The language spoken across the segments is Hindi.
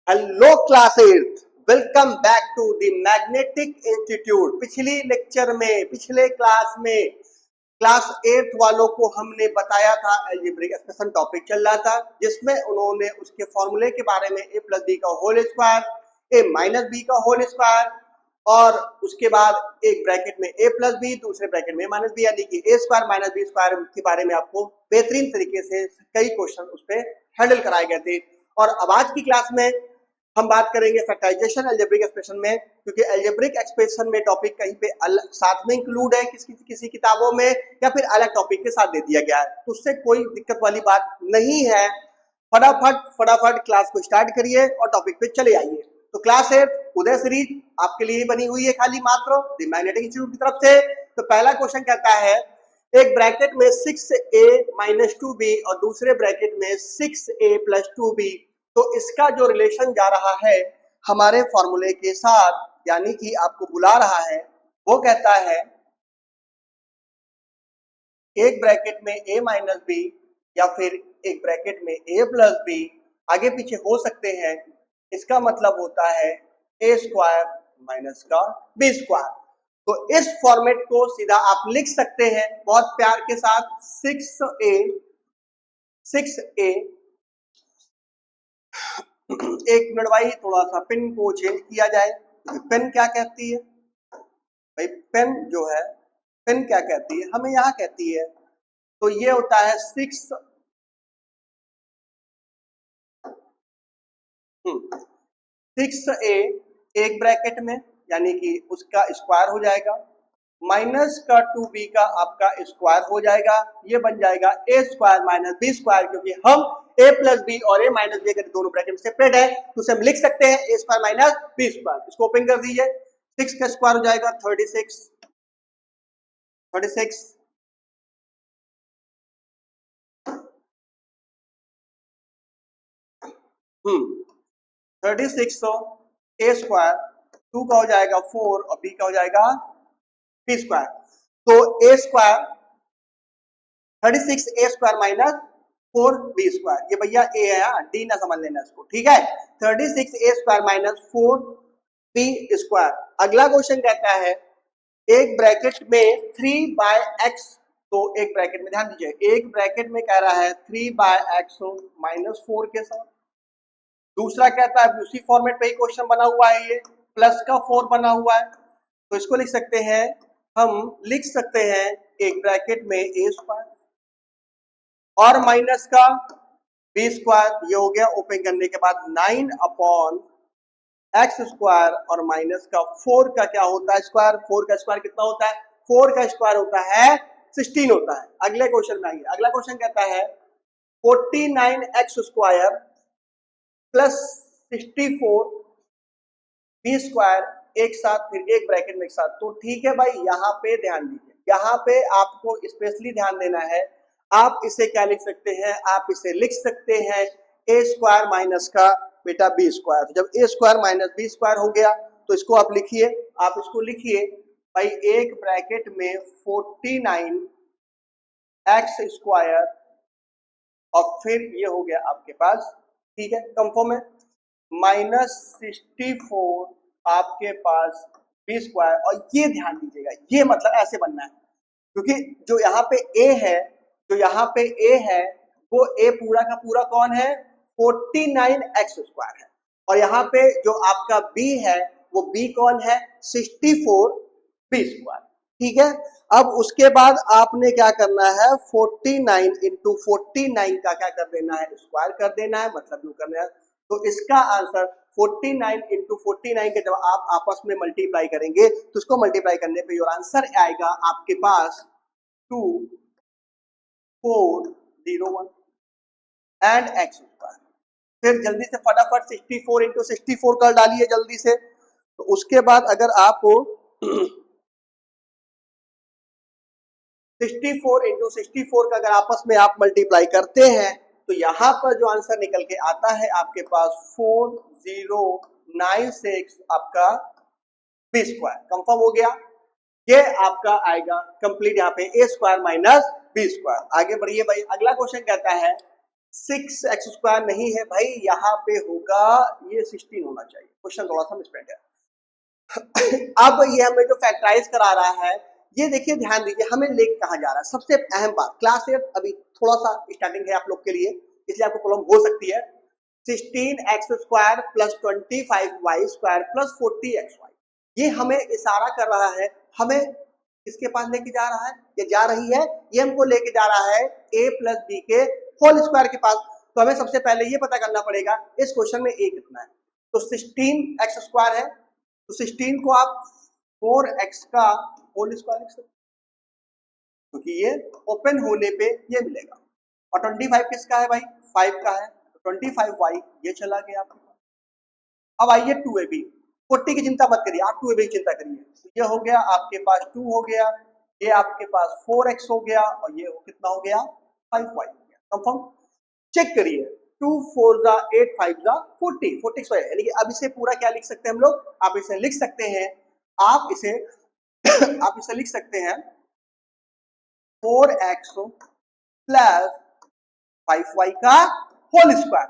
Hello class 8, welcome back to the Magnetic Institute. पिछले क्लास में क्लास 8 वालों को हमने बताया था अलजेब्रिक एक्सप्रेशन टॉपिक चल रहा था, जिसमें उन्होंने उसके फॉर्मूले के बारे में a प्लस बी का whole square, a minus b का होल स्क्वायर और उसके बाद एक ब्रैकेट में a प्लस बी, दूसरे ब्रैकेट में माइनस बी, यानी कि a square minus b square के बारे में आपको बेहतरीन तरीके से कई क्वेश्चन उस पर हैंडल कराए गए थे। और अब आज की क्लास में हम बात करेंगे फैक्टराइजेशन अलजेब्रिक एक्सप्रेशन में, क्योंकि अलजेब्रिक एक्सप्रेशन में टॉपिक कहीं पे साथ में इंक्लूड है किसी किताबों में या फिर अलग टॉपिक के साथ दे दिया गया है, तो उससे कोई दिक्कत वाली बात नहीं है। फटाफट क्लास को स्टार्ट करिए और टॉपिक पे चले आइए। तो क्लास 8 उदय सीरीज आपके लिए बनी हुई है खाली मात्र द मैग्नेटिक इंस्टीट्यूट की तरफ से। तो पहला क्वेश्चन कहता है एक ब्रैकेट में 6a माइनस 2b और दूसरे ब्रैकेट में 6a प्लस 2b, तो इसका जो रिलेशन जा रहा है हमारे फॉर्मूले के साथ, यानी कि आपको बुला रहा है, वो कहता है एक ब्रैकेट में a माइनस बी या फिर एक ब्रैकेट में a प्लस बी, आगे पीछे हो सकते हैं। इसका मतलब होता है a स्क्वायर माइनस का b स्क्वायर। तो इस फॉर्मेट को सीधा आप लिख सकते हैं बहुत प्यार के साथ, 6a। एक मिनट भाई, थोड़ा सा पेन को चेंज किया जाए। पेन क्या कहती है भाई? पेन जो है, पेन क्या कहती है? हमें यहाँ कहती है, तो ये होता है 6a एक ब्रैकेट में, यानी कि उसका स्क्वायर हो जाएगा, माइनस का 2b का आपका स्क्वायर हो जाएगा, ये बन जाएगा a square minus b square. क्योंकि हम a प्लस बी और a माइनस बी अगर दोनों ब्रैकेट सेपरेट है तो उसे हम लिख सकते हैं a square minus b square. इसको ओपन कर दीजिए, 6 का स्क्वायर हो जाएगा 36 36 तो a स्क्वायर, 2 का हो जाएगा 4 और b का हो जाएगा b स्क्वायर। तो a square 36 a square minus 4 b square, ये भैया a है, d ना समझ लेना इसको, ठीक है। 36 a square minus 4 b square. अगला क्वेश्चन कहता है एक ब्रैकेट में 3 बाय x, तो एक ब्रैकेट में ध्यान दीजिए, एक ब्रैकेट में कह रहा है 3 बाय x माइनस 4 के साथ। दूसरा कहता है उसी फॉर्मेट पे ही क्वेश्चन बना हुआ है, ये प्लस का 4 बना हुआ है, तो इसको लिख सकते हैं, हम लिख सकते हैं एक ब्रैकेट में a स्क्वायर और माइनस का b स्क्वायर, ये हो गया। ओपन करने के बाद 9 अपॉन x स्क्वायर और माइनस का 4 का क्या होता है स्क्वायर, 4 का स्क्वायर कितना होता है? 4 का स्क्वायर होता है 16 होता है। अगले क्वेश्चन में आइए, अगला क्वेश्चन कहता है 49x square plus 64 B square एक साथ, फिर एक ब्रैकेट में एक साथ। तो ठीक है भाई, यहाँ पे ध्यान दीजिए, यहाँ पे आपको स्पेशली ध्यान देना है। आप इसे क्या लिख सकते हैं? आप इसे लिख सकते हैं ए स्क्वायर माइनस का बेटा बी स्क्वायर। तो जब a square minus b square हो गया तो इसको आप लिखिए, आप इसको लिखिए भाई, एक ब्रैकेट में 49 एक्स स्क्वायर और फिर ये हो गया आपके पास, ठीक है, कंफर्म है, माइनस 64 आपके पास बी स्क्वायर। और ये ध्यान दीजिएगा, ये मतलब ऐसे बनना है, क्योंकि जो यहाँ पे a है, जो यहाँ पे a है, वो a पूरा का पूरा कौन है? 49x स्क्वायर है। और यहाँ पे जो आपका b है, वो b कौन है? 64 बी स्क्वायर, ठीक है। अब उसके बाद आपने क्या करना है? 49 इंटू 49 का क्या कर देना है? स्क्वायर कर देना है, मतलब यू करना है। तो इसका आंसर 49 इंटू 49 के जब आप आपस में मल्टीप्लाई करेंगे तो इसको मल्टीप्लाई करने पे योर आंसर आएगा आपके पास 2401 एंड एक्स स्क्वायर। फिर जल्दी से फटाफट 64 इंटू 64 कर डालिए जल्दी से। तो उसके बाद अगर आप 64 इंटू 64 का अगर आपस में आप मल्टीप्लाई करते हैं तो यहाँ पर जो आंसर निकल के आता है आपके पास 4096 आपका बी स्क्वायर। कंफर्म हो गया, ये आपका आएगा कंप्लीट यहाँ पे ए स्क्वायर माइनस बी स्क्वायर। आगे बढ़िए भाई, अगला क्वेश्चन कहता है 6x² नहीं है भाई, यहाँ पे होगा ये 16 होना चाहिए। क्वेश्चन थोड़ा सा मिसप्रिंट है। अब ये हमें जो फैक्टराइज करा रहा है, ये देखिए ध्यान दीजिए हमें लेके कहाँ जा रहा है। सबसे अहम बात, क्लास 8 अभी थोड़ा सा स्टार्टिंग है आप लोग के लिए, इसलिए आपको प्रॉब्लम हो सकती है। 16x² plus 25y² plus 40xy, ये हमें इशारा कर रहा है, हमें किसके पास लेके जा रहा है, ये जा रही है, ये हमको लेके जा रहा है a प्लस बी के होल स्क्वायर के पास। तो हमें सबसे पहले ये पता करना पड़ेगा इस क्वेश्चन में a कितना है। तो 16x² है, तो 16 को आप 4x का होल स्क्वायर लिख सकते, क्योंकि ये ओपन होने पे ये मिलेगा। और 25 किसका है भाई, 5 का है, तो 25y ये चला गया आपके पास। अब आइए 2ab, 40 की चिंता मत करिए, आप 2ab की चिंता करिए। तो ये हो गया आपके पास 2 हो गया, ये आपके पास 4x हो गया, और ये कितना हो गया 5y हो गया। कंफर्म चेक करिए, 2 4 जा 8 5 जा 40, 40 यानी कि अब इसे पूरा क्या लिख सकते हैं हम लोग, आप इसे लिख सकते हैं, आप इसे आप इसे लिख सकते हैं 4x प्लस 5y का होल स्क्वायर।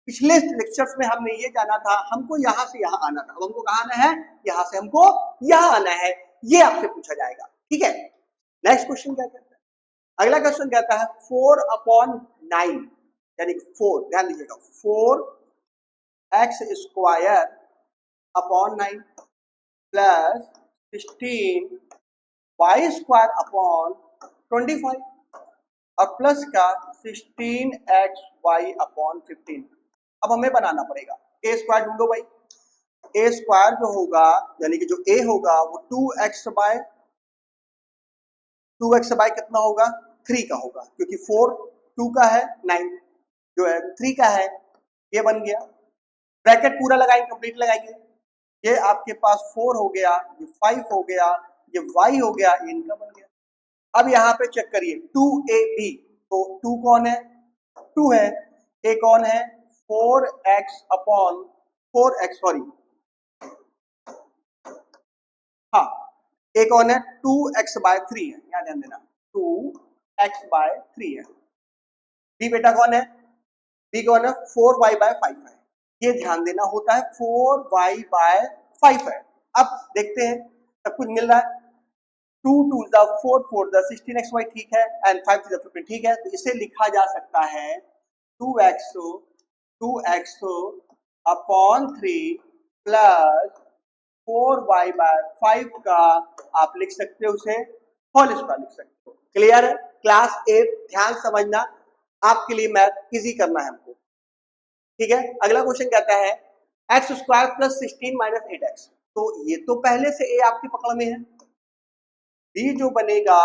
पिछले लेक्चर्स में हमने ये जाना था, हमको यहां से यहां आना था, अब हमको कहां आना है, यहां से हमको यहां आना है, ये आपसे पूछा जाएगा। ठीक है, नेक्स्ट क्वेश्चन क्या कहता है, अगला क्वेश्चन कहता है 4/9 यानी 4, ध्यान दीजिएगा 4x² upon 9 plus 16y² upon 25 और प्लस का 16xy अपॉन 15। अब हमें बनाना पड़ेगा a स्क्वायर ढूंढो भाई। a स्क्वायर जो होगा यानी कि जो a होगा वो 2x बाय कितना होगा, 3 का होगा, क्योंकि 4 2 का है, 9 जो है 3 का है, ये बन गया। ब्रैकेट पूरा लगाएंगे, कंप्लीट लगाएंगे, ये आपके पास 4 हो गया, ये 5 हो गया, ये y हो गया, ये इनका बन गया। अब यहाँ पे चेक करिए 2ab, तो 2 कौन है, 2 है, a कौन है 4x अपॉन 4x, सॉरी हाँ, a कौन है 2x बाय 3 है, यहाँ ध्यान देना 2x बाय 3 है। b बेटा कौन है, b कौन है 4y बाय 5 है, ये ध्यान देना होता है 4y बाय 5 है। अब देखते हैं सब कुछ मिल रहा है, 2 2 4 4 16xy ठीक है, एंड 5 15 ठीक है, तो इसे लिखा जा सकता है 2x upon 3 plus 4y bye 5 का आप लिख सकते हो उसे होल स्क्वायर लिख सकते हो। क्लियर है, क्लास 8 ध्यान समझना, आपके लिए मैथ इजी करना है हमको। ठीक है, अगला क्वेश्चन कहता है x² प्लस 16 माइनस 8x, तो ये तो पहले से a आपकी पकड़ में है, b जो बनेगा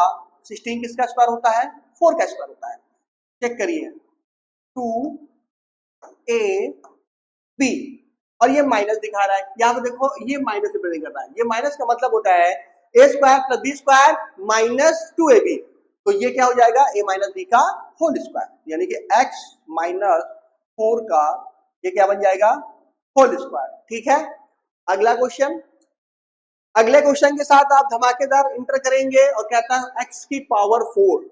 16 किसका स्क्वायर होता है, 4 का स्क्वायर होता है। चेक करिए 2ab, और ये माइनस दिखा रहा है, यहाँ पे देखो ये माइनस रिप्रेजेंट कर रहा है, ये माइनस का मतलब होता है a² plus b² minus 2ab, तो ये क्या हो जाएगा a माइनस b का होल स्क्वायर, यानी कि x माइनस 4 का ये क्या बन जाएगा होल स्क्वायर। ठीक है, अगला क्वेश्चन, अगले क्वेश्चन के साथ आप धमाकेदार इंटर करेंगे और कहता है x की पावर 4।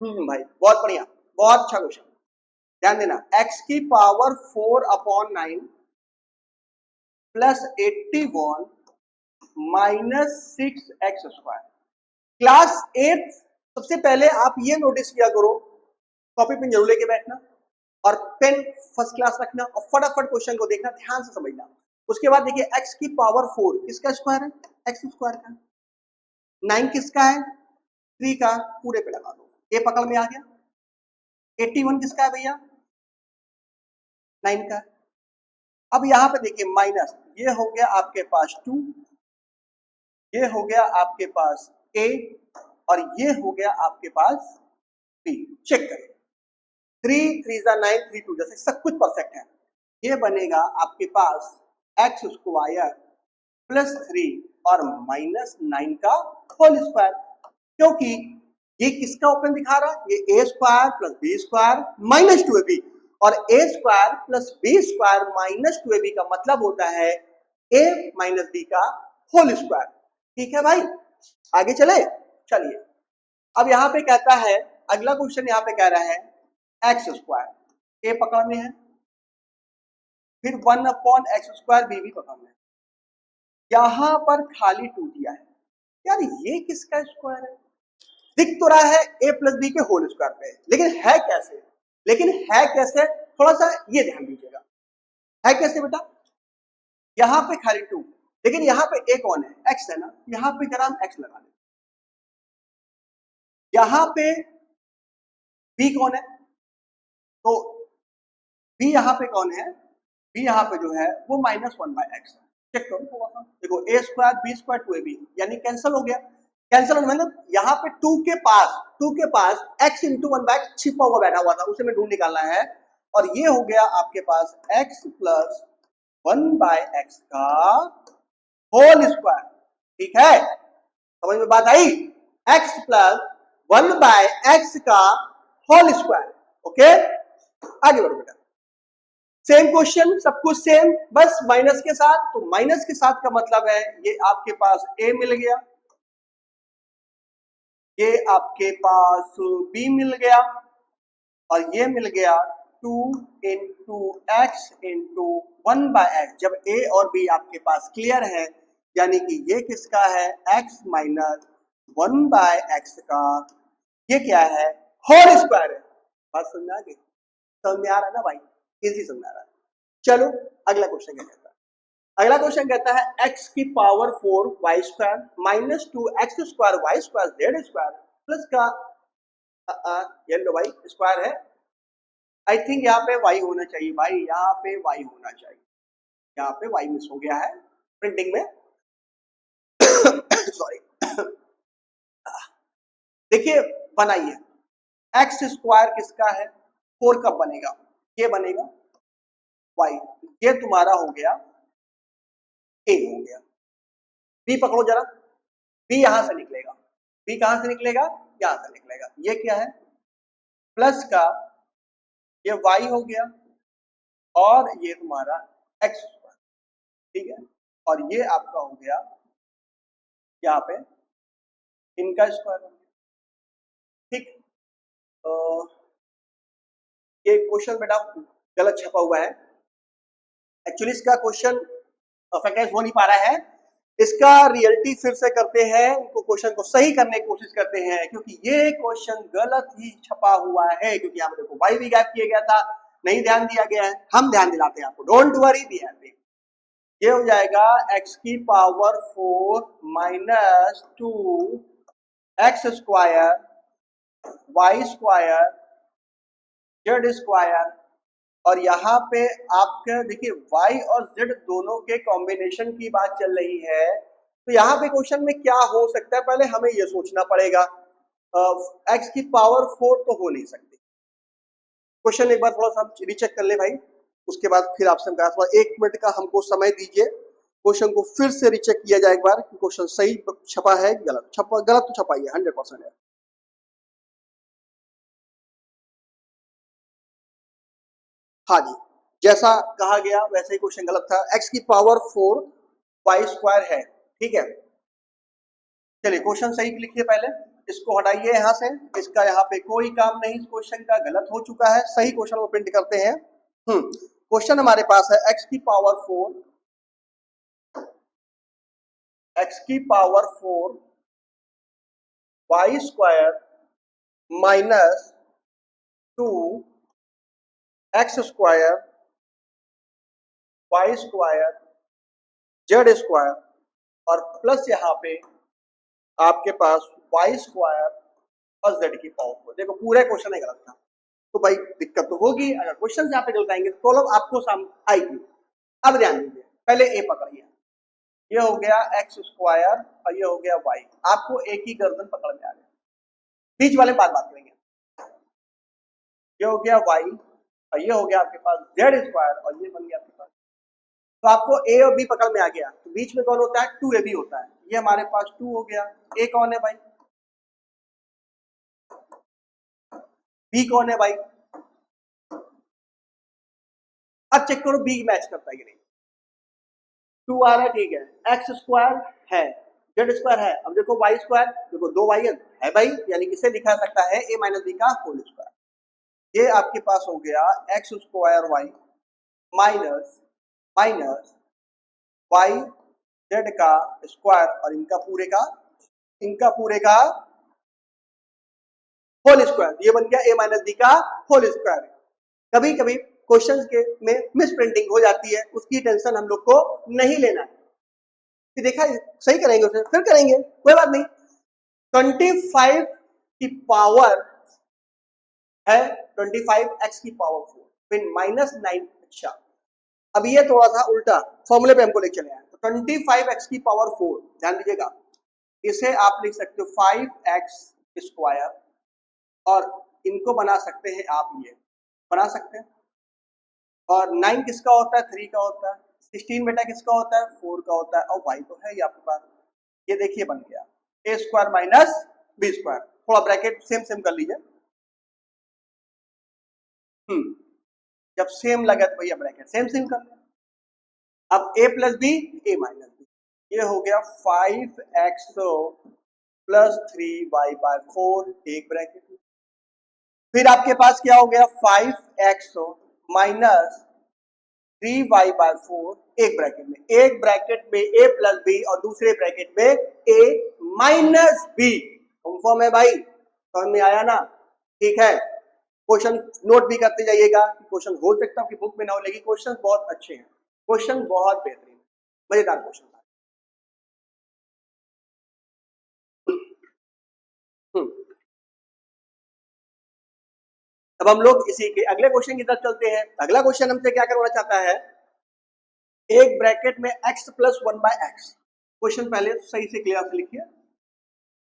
भाई बहुत बढ़िया, बहुत अच्छा क्वेश्चन, ध्यान देना, x की power 4 upon 9 plus 81 minus 6x²। Class 8 सबसे पहले आप ये नोटिस किया करो, कॉपी पेन जरूर लेके बैठना और पेन फर्स्ट क्लास रखना और फटाफट क्वेश्चन को देखना, ध्यान से समझना। उसके बाद देखिए x की पावर 4 किसका स्क्वायर है, x स्क्वायर का, 9 किसका है 3 का, पूरे पे लगा दो, ये पकड़ में आ गया। 81 किसका है भैया 9 का। अब यहां पे देखिए माइनस, ये हो गया आपके पास 2, ये हो गया आपके पास a और ये हो गया आपके पास b। चेक करें 3 3 जा 9 3 2 जैसे सब कुछ परफेक्ट है, ये बनेगा आपके पास x² प्लस 3 और माइनस 9 का होल स्क्वायर, क्योंकि ये किसका ओपन दिखा रहा है, ये a² plus b² minus 2ab, और a² plus b² minus 2ab का मतलब होता है a माइनस b का होल स्क्वायर। ठीक है भाई, आगे चले, चलिए अब यहां पे कहता है, अगला क्वेश्चन यहां पे कह रहा है x², ए पकड़ में है, फिर 1/x² बी भी पकड़ में है। यहां पर खाली 2 दिया है, यार ये किसका स्क्वायर है? दिख तो रहा है a प्लस बी के होल स्क्वायर पे, लेकिन है कैसे? थोड़ा सा ये ध्यान दीजिएगा, है कैसे बेटा? यहां पे खाली 2, लेकिन यहां पे a कौन है? x है ना, यहां पे जरा हम x लगा दें। यहां पे b कौन है? तो b यहां पे कौन है? b यहां पे जो है वो -1/x है। चेक करो थोड़ा सा, देखो a² b² 2ab, यानी कैंसिल हो गया। कैंसिल होने मतलब यहाँ पे 2 के पास x इंटू 1/x छिपा हुआ बैठा हुआ था, उसे मैं ढूंढ निकालना है, और ये हो गया आपके पास x प्लस 1/x का होल स्क्वायर। ठीक है, समझ में बात आई? x प्लस 1/x का होल स्क्वायर। ओके, आगे बढ़ो बेटा। सेम क्वेश्चन, सब कुछ सेम, बस माइनस के साथ। तो माइनस के साथ का मतलब है ये आपके पास a मिल गया, ये आपके पास b मिल गया, और ये मिल गया 2 इंटू एक्स इंटू 1/x। जब a और b आपके पास क्लियर है, यानी कि ये किसका है? x माइनस 1/x का, ये क्या है? होल स्क्वायर है। बात समझ में आ गई? समझ में आ रहा है ना भाई? इजी समझ आ रहा है। चलो अगला क्वेश्चन क्या कहता है? अगला क्वेश्चन कहता है x की power 4 y² minus 2x² y² z² plus का ये लो भाई स्क्वायर है। आई थिंक यहाँ पे y होना चाहिए भाई, यहाँ पे y होना चाहिए, यहाँ पे y मिस हो गया है प्रिंटिंग में। सॉरी। देखिए बनाइए, x² किसका है? 4 कब बनेगा? ये बनेगा y, ये तुम्हारा हो गया a हो गया। b पकड़ो जरा, b यहां से निकलेगा, b कहां से निकलेगा? यहां से निकलेगा। ये क्या है? प्लस का ये y हो गया, और ये तुम्हारा x², ठीक है, और ये आपका हो गया यहाँ पे इनका स्क्वायर हो गया। ठीक, ये क्वेश्चन बेटा गलत छपा हुआ है। एक्चुअली इसका क्वेश्चन फैक्टराइज हो नहीं पा रहा है, इसका रियलिटी फिर से करते हैं, इनको क्वेश्चन को सही करने की कोशिश करते हैं, क्योंकि ये क्वेश्चन गलत ही छपा हुआ है। क्योंकि यहाँ पे देखो y भी गैप किया गया था, नहीं ध्यान दिया गया है, हम ध्यान दिलाते हैं आपको, डोंट वरी बी हैप्पी। ये हो जाएगा x की power 4 minus 2x² y² z², और यहाँ पे आपके देखिए y और z दोनों के कॉम्बिनेशन की बात चल रही है। तो यहाँ पे क्वेश्चन में क्या हो सकता है, पहले हमें ये सोचना पड़ेगा। x की पावर 4 तो हो नहीं सकती। क्वेश्चन एक बार थोड़ा सा रीचेक कर ले भाई, उसके बाद फिर आपसे थोड़ा 1 मिनट का हमको समय दीजिए, क्वेश्चन को फिर से रीचेक किया जाए एक बार कि क्वेश्चन सही छपा है गलत छपा, गलत तो छपा ही है 100% है। हाँ जी, जैसा कहा गया वैसे ही क्वेश्चन गलत था। x की पावर 4 y² है, ठीक है। चलिए क्वेश्चन सही लिखिए, पहले इसको हटाइए यहाँ से, इसका यहाँ पे कोई काम नहीं, इस क्वेश्चन का गलत हो चुका है। सही क्वेश्चन को प्रिंट करते हैं। क्वेश्चन हमारे पास है x की power 4 y² minus 2x² y² z² और प्लस यहाँ पे आपके पास y² और z की पावर 4। देखो पूरा क्वेश्चन ही गलत था, तो भाई दिक्कत तो होगी। अगर क्वेश्चन यहाँ पे गलत आएंगे तो प्रॉब्लम आपको सामने आएगी। अब ध्यान दीजिए, पहले a पकड़िए, ये हो गया x² और ये हो गया y। आपको एक ही गर्दन पकड़ में आ गया, बीच वाले बात करेंगे। ये हो गया y और ये हो गया आपके पास z² और ये बन गया आपके पास। तो आपको a और b पकड़ में आ गया, तो बीच में कौन होता है? 2ab होता है। ये हमारे पास 2 हो गया। a कौन है भाई? b कौन है भाई? अब चेक करो b मैच करता है कि नहीं। 2 आ रहा है, ठीक है, x² है, z² है। अब देखो y², देखो 2 y है भाई, यानी इसे लिखा सकता है a माइनस b का होल स्क्वायर। ये आपके पास हो गया x square y minus minus y z का स्क्वायर और इनका पूरे का होल स्क्वायर। ये बन गया ए माइनस बी का होल स्क्वायर। कभी कभी क्वेश्चंस के में मिस प्रिंटिंग हो जाती है, उसकी टेंशन हम लोग को नहीं लेना है। फिर देखा सही करेंगे उसे, फिर करेंगे, कोई बात नहीं। 25 की पावर है 25x की पावर 4 फिर -9। अच्छा, अब ये थोड़ा सा उल्टा फॉर्मूले पे हमको लेके चले आए। तो 25x की पावर 4, ध्यान दीजिएगा, इसे आप लिख सकते हो 5x स्क्वायर और इनको बना सकते हैं आप, ये बना सकते हैं। और 9 किसका होता है? 3 का होता है। 16 बेटा किसका होता है? 4 का होता है। और y तो है ही आपके पास। ये देखिए बन गया a square minus b square. थोड़ा ब्रैकेट सेम सेम कर लीजिए। जब सेम लगे तो भैया ब्रैकेट सेम सेम कर लें। अब a plus b, a minus b, ये हो गया 5x प्लस 3y बाय 4 एक ब्रैकेट में। फिर आपके पास क्या हो गया? 5x माइनस 3y बाय 4 एक ब्रैकेट में। एक ब्रैकेट में a प्लस बी और दूसरे ब्रैकेट में a माइनस बी। कंफर्म है भाई? समझ में आया ना? ठीक है। क्वेश्चन नोट भी करते जाइएगा। क्वेश्चन हो सकता है कि बुक में ना हो, लेकिन क्वेश्चन बहुत अच्छे हैं, क्वेश्चन बहुत बेहतरीन, मजेदार क्वेश्चन। अब हम लोग इसी के अगले क्वेश्चन की तरफ चलते हैं। अगला क्वेश्चन हमसे क्या करवाना चाहता है? एक ब्रैकेट में x plus 1 by x. Question पहले सही से क्लियर से लिखिए।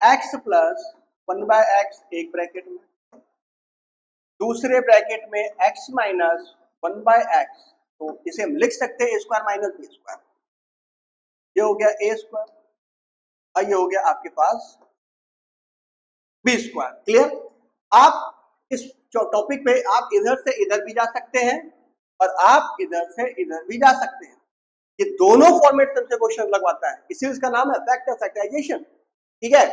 x प्लस 1 बाय एक्स एक ब्रैकेट में, दूसरे ब्रैकेट में x माइनस 1 बाय एक्स। तो इसे हम लिख सकते हैं a square minus b square. ये हो गया a स्क्वायर और ये हो गया आपके पास बी स्क्वायर। क्लियर? आप इस टॉपिक पे आप इधर से इधर भी जा सकते हैं और आप इधर से इधर भी जा सकते हैं। ये दोनों फॉर्मेट से क्वेश्चन लगवाता है, इसी इसका नाम है फैक्टर फैक्टराइजेशन। ठीक है।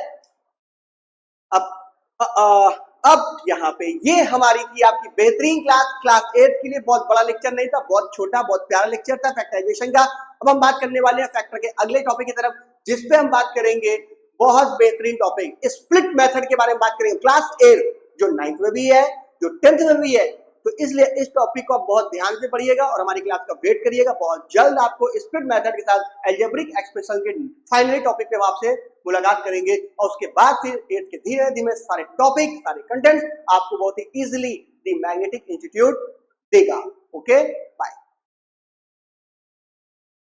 अब यहाँ पे ये हमारी थी आपकी बेहतरीन क्लास 8 के लिए। बहुत बड़ा लेक्चर नहीं था, बहुत छोटा बहुत प्यारा लेक्चर था फैक्टराइजेशन का। अब हम बात करने वाले हैं फैक्टर के अगले टॉपिक की तरफ, जिसपे हम बात करेंगे बहुत बेहतरीन टॉपिक स्प्लिट मेथड के बारे में बात करेंगे। क्लास 8 जो 9th में भी है, जो 10th में भी है, तो इसलिए इस टॉपिक को आप बहुत ध्यान से पढ़िएगा और हमारी क्लास का वेट करिएगा। बहुत जल्द आपको स्प्लिट मेथड के साथ अलजेब्रिक एक्सप्रेशन के फाइनली टॉपिक पे हम आपसे मुलाकात करेंगे और उसके बाद फिर 8 के धीरे धीरे सारे टॉपिक, सारे कंटेंट आपको बहुत ही इजीली द मैग्नेटिक इंस्टीट्यूट देगा। Okay, bye.